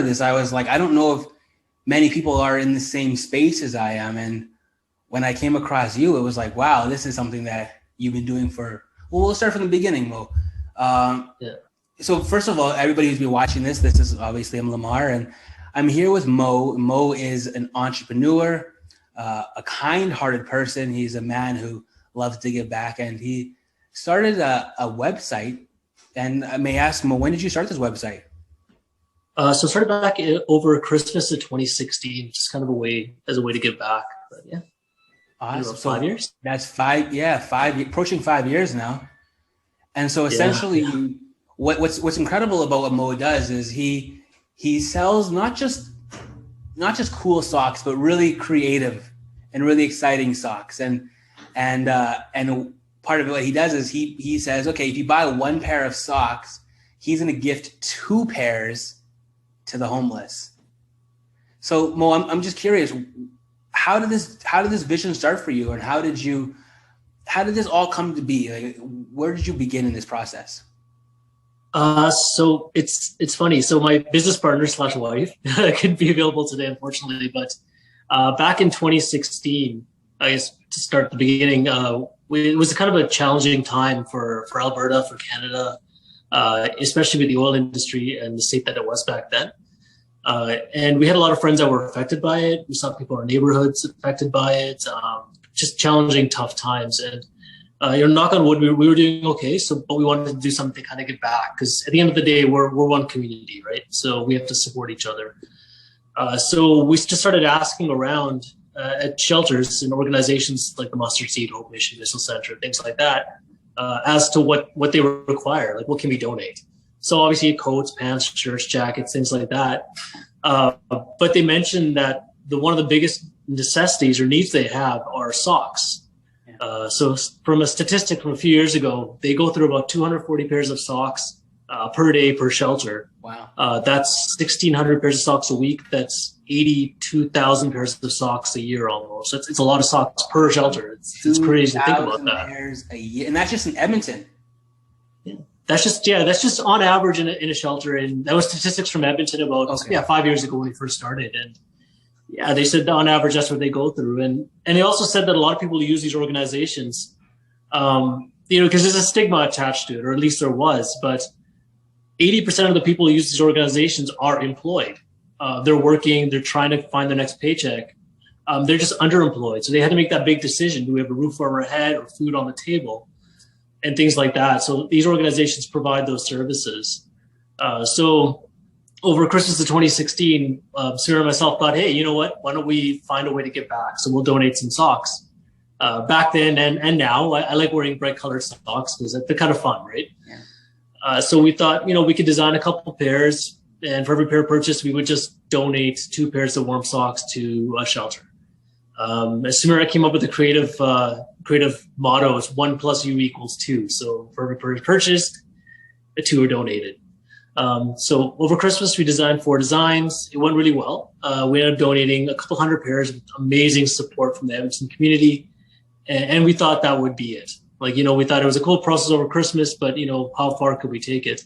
this, I was like, I don't know if many people are in the same space as I am. And when I came across you, it was like, wow, this is something that you've been doing for, well, we'll start from the beginning, Mo. Yeah. So first of all, everybody who's been watching this is obviously, I'm Lamar, and I'm here with Mo. Mo is an entrepreneur, a kind-hearted person. He's a man who loves to give back, and he started a website. And I may ask, Mo, when did you start this website? So I started back over Christmas of 2016, just kind of a way to give back. But yeah. Awesome. So 5 years? That's approaching 5 years now. And so essentially what's incredible about what Mo does is he sells not just cool socks, but really creative and really exciting socks. And part of what he does is he says, okay, if you buy one pair of socks, he's going to gift 2 pairs to the homeless. So Mo, I'm just curious, how did this vision start for you, and how did this all come to be? Like, where did you begin in this process? So it's funny. So my business partner / wife couldn't be available today, unfortunately. But back in 2016, I guess to start the beginning, it was kind of a challenging time for Alberta, for Canada, especially with the oil industry and the state that it was back then. And we had a lot of friends that were affected by it. We saw people in our neighborhoods affected by it. Just challenging, tough times. And knock on wood, we were doing okay. But we wanted to do something to kind of give back, because at the end of the day, we're one community, right? So we have to support each other. So we just started asking around at shelters and organizations like the Mustard Seed, Hope Mission, Missile Center, things like that, as to what they require, like what can we donate. So obviously coats, pants, shirts, jackets, things like that. But they mentioned that one of the biggest necessities or needs they have are socks. So from a statistic from a few years ago, they go through about 240 pairs of socks per day per shelter. Wow. That's 1,600 pairs of socks a week. That's 82,000 pairs of socks a year almost. It's a lot of socks per shelter. It's crazy to think about that. Pairs a year. And that's just in Edmonton. Yeah. That's just on average in a shelter. And that was statistics from Edmonton about 5 years ago when we first started. And yeah, they said on average that's what they go through. And they also said that a lot of people use these organizations, because there's a stigma attached to it, or at least there was. But 80% of the people who use these organizations are employed. They're working, they're trying to find their next paycheck. They're just underemployed. So they had to make that big decision. Do we have a roof over our head or food on the table? And things like that. So these organizations provide those services. So over Christmas of 2016, Sarah and myself thought, hey, you know what? Why don't we find a way to give back? So we'll donate some socks. Back then and now, I like wearing bright colored socks because they're kind of fun, right? Yeah. So we thought, we could design a couple pairs, and for every pair purchased, we would just donate 2 pairs of warm socks to a shelter. Samira came up with the creative motto is 1 + U = 2. So for every pair purchased, 2 are donated. So over Christmas, we designed 4 designs. It went really well. We ended up donating a couple hundred pairs with amazing support from the Edmonton community. And we thought that would be it. Like, we thought it was a cool process over Christmas, but, how far could we take it?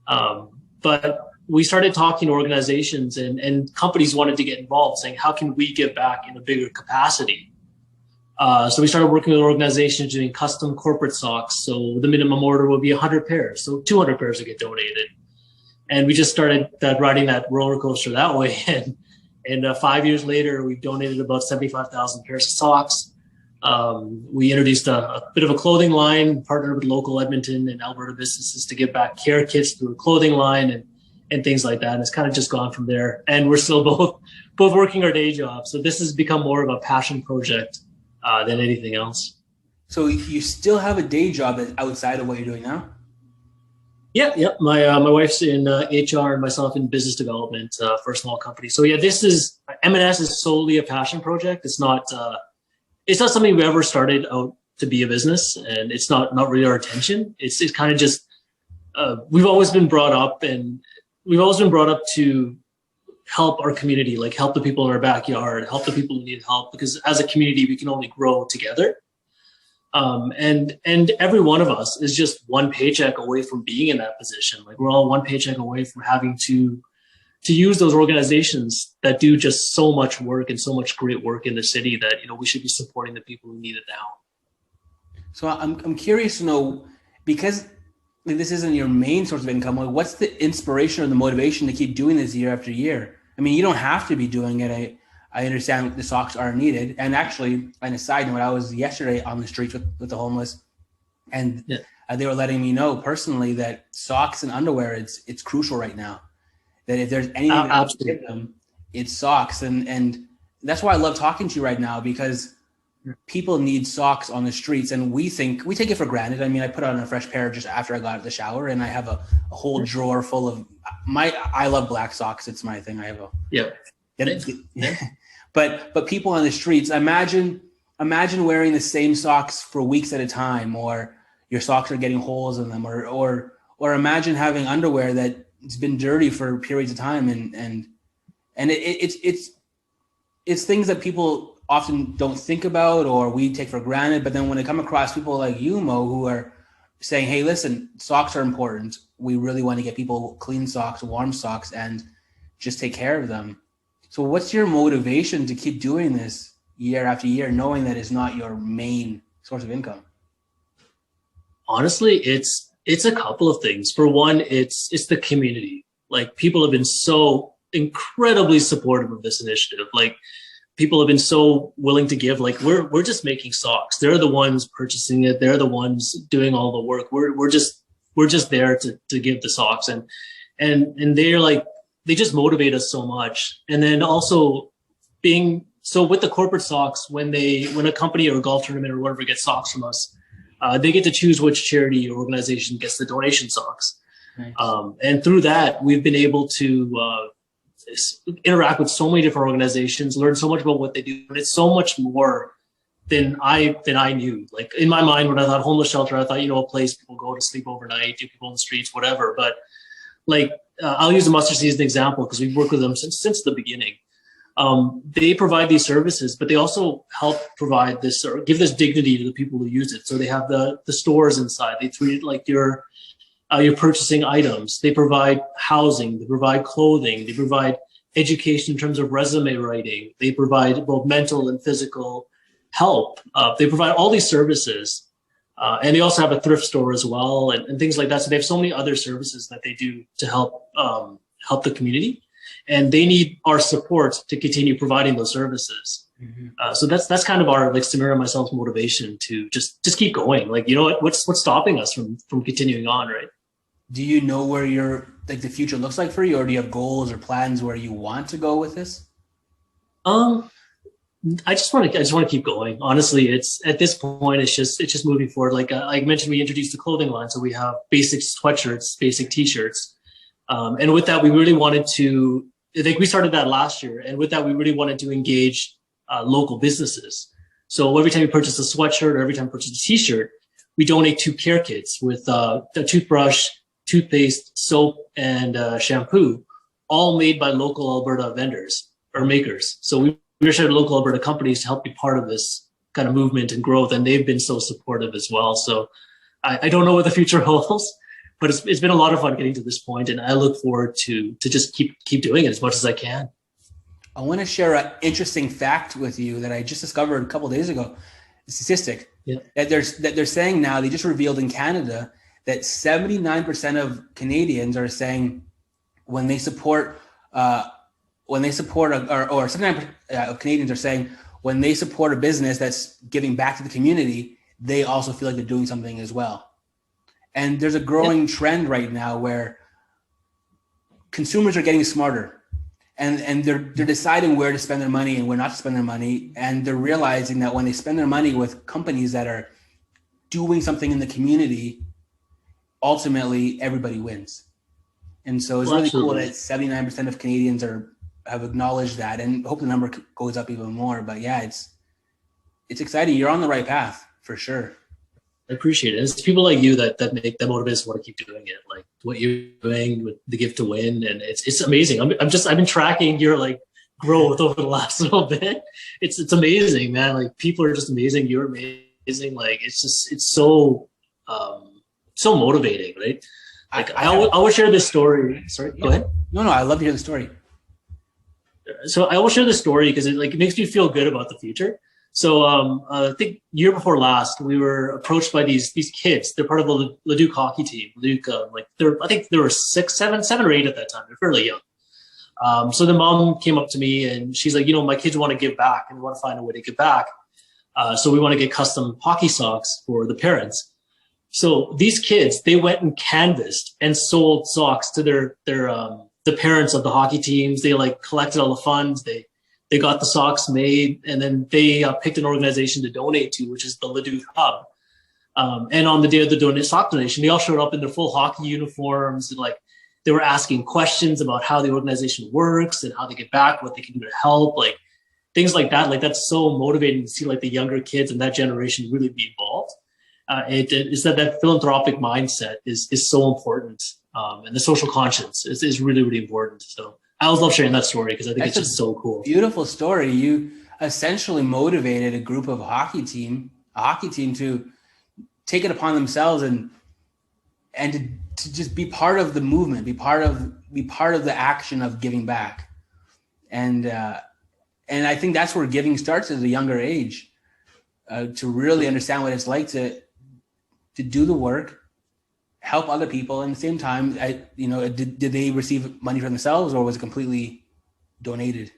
But we started talking to organizations and companies wanted to get involved, saying, how can we give back in a bigger capacity? So we started working with organizations doing custom corporate socks. So the minimum order would be 100 pairs. So 200 pairs would get donated. And we just started riding that roller coaster that way. And 5 years later, we've donated about 75,000 pairs of socks. We introduced a bit of a clothing line, partnered with local Edmonton and Alberta businesses to give back care kits through a clothing line and things like that. And it's kind of just gone from there. And we're still both working our day jobs. So this has become more of a passion project than anything else. So you still have a day job that's outside of what you're doing now? Yeah. My wife's in HR and myself in business development for a small company. So yeah, MNS is solely a passion project. It's not something we ever started out to be a business, and it's not really our intention. It's kind of just we've always been brought up to help our community, like help the people in our backyard, help the people who need help, because as a community we can only grow together. And every one of us is just one paycheck away from being in that position. Like we're all one paycheck away from having to to use those organizations that do just so much work and so much great work in the city that, we should be supporting the people who need it now. So I'm curious to know, because this isn't your main source of income, what's the inspiration or the motivation to keep doing this year after year? I mean, you don't have to be doing it. I understand the socks are needed. And actually, on a side note, I was yesterday on the streets with the homeless, and they were letting me know personally that socks and underwear, it's crucial right now. That if there's anything that can give them, it's socks. And that's why I love talking to you right now, because people need socks on the streets, and we take it for granted. I mean, I put on a fresh pair just after I got out of the shower, and I have a whole drawer full of I love black socks. It's my thing. I have But people on the streets, imagine wearing the same socks for weeks at a time, or your socks are getting holes in them, or imagine having underwear that it's been dirty for periods of time, and it's things that people often don't think about or we take for granted. But then when I come across people like you, Mo, who are saying, hey, listen, socks are important. We really want to get people clean socks, warm socks, and just take care of them. So what's your motivation to keep doing this year after year, knowing that it's not your main source of income? Honestly, it's a couple of things. For one, it's the community. Like, people have been so incredibly supportive of this initiative. Like, people have been so willing to give. Like, we're just making socks. They're the ones purchasing it. They're the ones doing all the work. We're just there to give the socks, and they're like, they just motivate us so much. And then also so with the corporate socks, when a company or a golf tournament or whatever gets socks from us, they get to choose which charity or organization gets the donation socks. Nice. And through that, we've been able to interact with so many different organizations, learn so much about what they do. And it's so much more than I knew. Like, in my mind, when I thought homeless shelter, I thought, a place people go to sleep overnight, people on the streets, whatever. But like, I'll use the Mustard Seed as an example, because we've worked with them since the beginning. They provide these services, but they also help provide this, or give this dignity to the people who use it. So they have the stores inside. They treat it like you're purchasing items. They provide housing. They provide clothing. They provide education in terms of resume writing. They provide both mental and physical help. They provide all these services. And they also have a thrift store as well, and things like that. So they have so many other services that they do to help the community, and they need our support to continue providing those services. Mm-hmm. So that's kind of our, like, Samira and myself's motivation to just keep going. Like, what's stopping us from continuing on, right? Do you know where the future looks like for you, or do you have goals or plans where you want to go with this? I just want to keep going. Honestly, it's at this point, it's just moving forward. Like I mentioned, we introduced the clothing line, so we have basic sweatshirts, basic t-shirts, and with that, we really wanted to. I think we started that last year, and with that, we really wanted to engage local businesses. So every time you purchase a sweatshirt, or every time you purchase a t-shirt, we donate 2 care kits with a toothbrush, toothpaste, soap, and shampoo, all made by local Alberta vendors or makers. So we shared local Alberta companies to help be part of this kind of movement and growth, and they've been so supportive as well. So I don't know what the future holds, but it's been a lot of fun getting to this point, and I look forward to just keep doing it as much as I can. I want to share an interesting fact with you that I just discovered a couple of days ago. A statistic that they're saying now, they just revealed in Canada that 79% of Canadians are saying when they support or 79% of Canadians are saying when they support a business that's giving back to the community, they also feel like they're doing something as well. And there's a growing trend right now where consumers are getting smarter, and they're deciding where to spend their money and where not to spend their money. And they're realizing that when they spend their money with companies that are doing something in the community, ultimately everybody wins. And so it's really cool that 79% of Canadians have acknowledged that, and hope the number goes up even more. But yeah, it's exciting. You're on the right path for sure. I appreciate it. It's people like you that motivate us to want to keep doing it. Like what you're doing with the Gift to Win, and it's amazing. I've been tracking your like growth over the last little bit. It's amazing, man. Like people are just amazing. You're amazing. Like it's so motivating, right? Like I always share this story. Sorry, go ahead. No, I love to hear the story. So I will share the story because it makes me feel good about the future. So I think year before last, we were approached by these kids. They're part of the Leduc hockey team. Leduc, I think there were 7 or 8 at that time. They're fairly young. So the mom came up to me and she's like, my kids want to give back and want to find a way to give back. So we want to get custom hockey socks for the parents. So these kids, they went and canvassed and sold socks to the parents of the hockey teams. They collected all the funds. They got the socks made, and then they picked an organization to donate to, which is the Leduc Hub. And on the day of the sock donation, they all showed up in their full hockey uniforms, and they were asking questions about how the organization works and how they get back, what they can do to help, things like that. That's so motivating to see the younger kids and that generation really be involved. It's that philanthropic mindset is so important, and the social conscience is really, really important. So I always love sharing that story because I think it's just so cool. Beautiful story. You essentially motivated a group of a hockey team to take it upon themselves and to just be part of the movement, be part of the action of giving back. And I think that's where giving starts at a younger age, to really understand what it's like to do the work, help other people. And at the same time, did they receive money for themselves, or was it completely donated?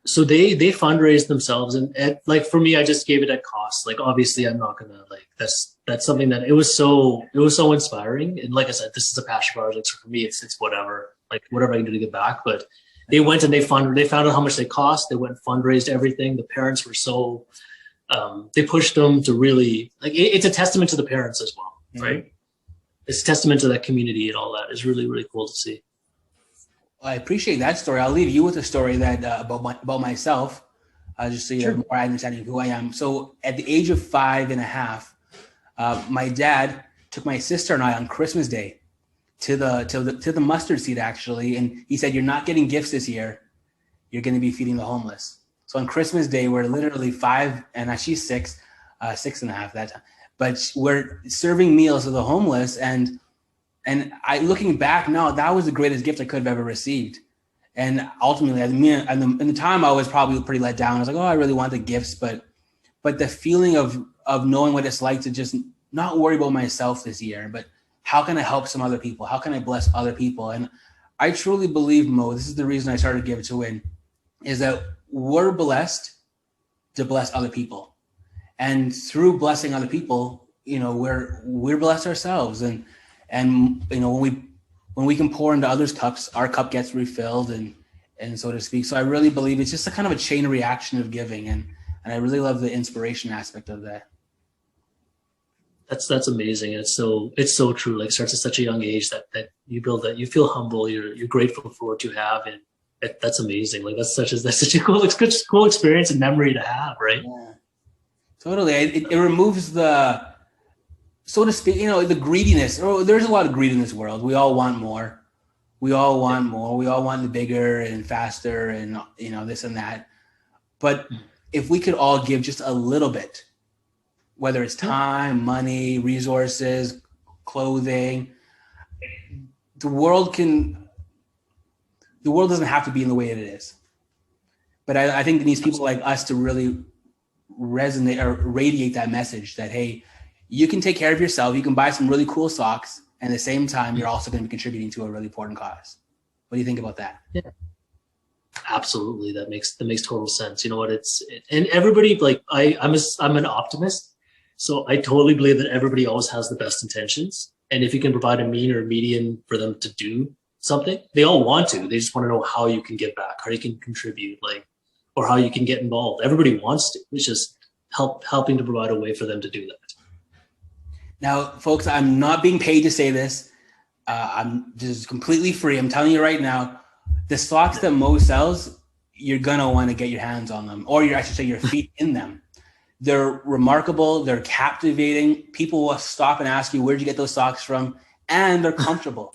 So they fundraised themselves, and for me, I just gave it at cost. Obviously, I'm not gonna that's something that it was so inspiring. And like I said, this is a passion project. So for me, it's whatever I can do to give back. But they went and they found out how much they cost. They went and fundraised everything. The parents were so they pushed them to really it's a testament to the parents as well. Right. It's a testament to that community and all that. It's really, really cool to see. Well, I appreciate that story. I'll leave you with a story that about myself, just so you have more understanding of who I am. So at the age of 5.5, my dad took my sister and I on Christmas Day to the mustard seed, actually. And he said, "You're not getting gifts this year. You're going to be feeding the homeless." So on Christmas Day, we're literally 5, and she's 6.5 that time. But we're serving meals to the homeless, and looking back now, that was the greatest gift I could have ever received. And ultimately, in the time, I was probably pretty let down. I was like, "Oh, I really want the gifts," but the feeling of knowing what it's like to just not worry about myself this year, but how can I help some other people? How can I bless other people? And I truly believe, Mo, this is the reason I started Give to Win, is that we're blessed to bless other people. And through blessing other people, we're blessed ourselves. And when we can pour into others' cups, our cup gets refilled, and so to speak. So I really believe it's just a kind of a chain reaction of giving, and I really love the inspiration aspect of that. That's amazing. It's so true. It starts at such a young age that you build that. You feel humble. You're grateful for what you have, and that's amazing. That's such a cool experience and memory to have, right? Yeah. Totally. It removes the, so to speak, the greediness. There's a lot of greed in this world. We all want more. We all want more. We all want the bigger and faster and, this and that. But if we could all give just a little bit, whether it's time, money, resources, clothing, the world doesn't have to be in the way it is. But I think it needs people like us to really resonate or radiate that message that, hey, you can take care of yourself. You can buy some really cool socks, and at the same time, you're also going to be contributing to a really important cause. What do you think about that? Yeah, absolutely. That makes total sense. You know what? And everybody, I'm an optimist, so I totally believe that everybody always has the best intentions. And if you can provide a mean or median for them to do something, they all want to. They just want to know how you can give back, how you can contribute, or how you can get involved. Everybody wants to. It's just helping to provide a way for them to do that. Now, folks, I'm not being paid to say this. I'm just completely free. I'm telling you right now, the socks that Mo sells, you're going to want to get your hands on them, or I should say your feet in them. They're remarkable. They're captivating. People will stop and ask you, where'd you get those socks from? And they're comfortable.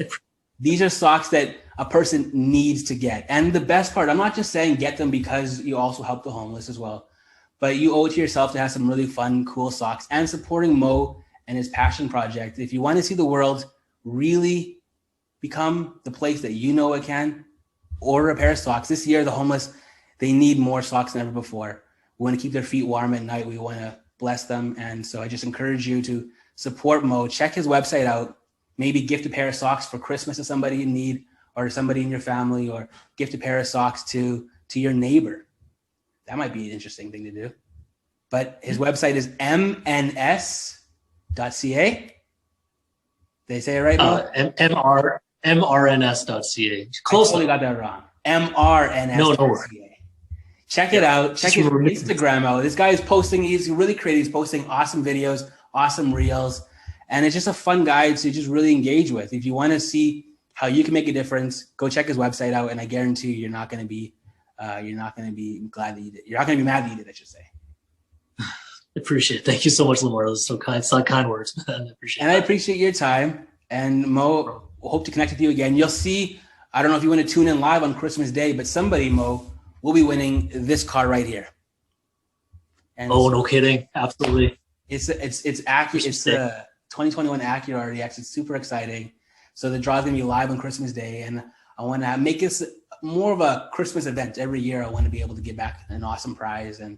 These are socks that a person needs to get. And the best part, I'm not just saying get them because you also help the homeless as well, but you owe it to yourself to have some really fun, cool socks, and supporting Mo and his passion project. If you want to see the world really become the place that you know it can, order a pair of socks. This year, the homeless, they need more socks than ever before. We want to keep their feet warm at night. We want to bless them. And so I just encourage you to support Mo. Check his website out. Maybe gift a pair of socks for Christmas to somebody in need, or to somebody in your family, or gift a pair of socks to your neighbor. That might be an interesting thing to do. But his website is MNS.ca. Did I say it right, Mo? MRNS.ca. Close. I totally got that wrong. MRNS.ca. No. Check it out. Check his Instagram out. This guy is posting. He's really creative. He's posting awesome videos, awesome reels, and it's just a fun guy to just really engage with. If you want to see how you can make a difference, go check his website out, and I guarantee you're not going to be glad that you did. You're not going to be mad that you did, I should say. Appreciate it. Thank you so much, Lamar. Those are so kind. It's like kind words. I appreciate your time. And Mo, hope to connect with you again. You'll see. I don't know if you want to tune in live on Christmas Day, but somebody, Mo, will be winning this car right here. And no kidding! Absolutely. It's accurate. It's the 2021 Acura RDX. It's super exciting. So the draw is going to be live on Christmas Day, and I want to make this more of a Christmas event every year. I want to be able to give back an awesome prize. And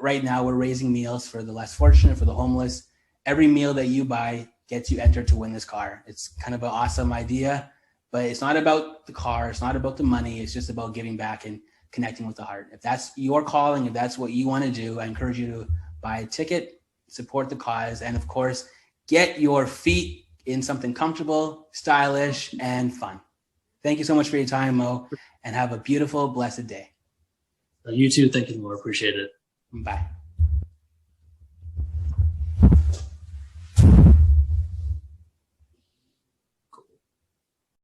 right now we're raising meals for the less fortunate, for the homeless. Every meal that you buy gets you entered to win this car. It's kind of an awesome idea, but it's not about the car. It's not about the money. It's just about giving back and connecting with the heart. If that's your calling, if that's what you want to do, I encourage you to buy a ticket, support the cause, and of course, get your feet in something comfortable, stylish, and fun. Thank you so much for your time, Mo, and have a beautiful, blessed day. You too. Thank you, Lamar. Appreciate it. Bye.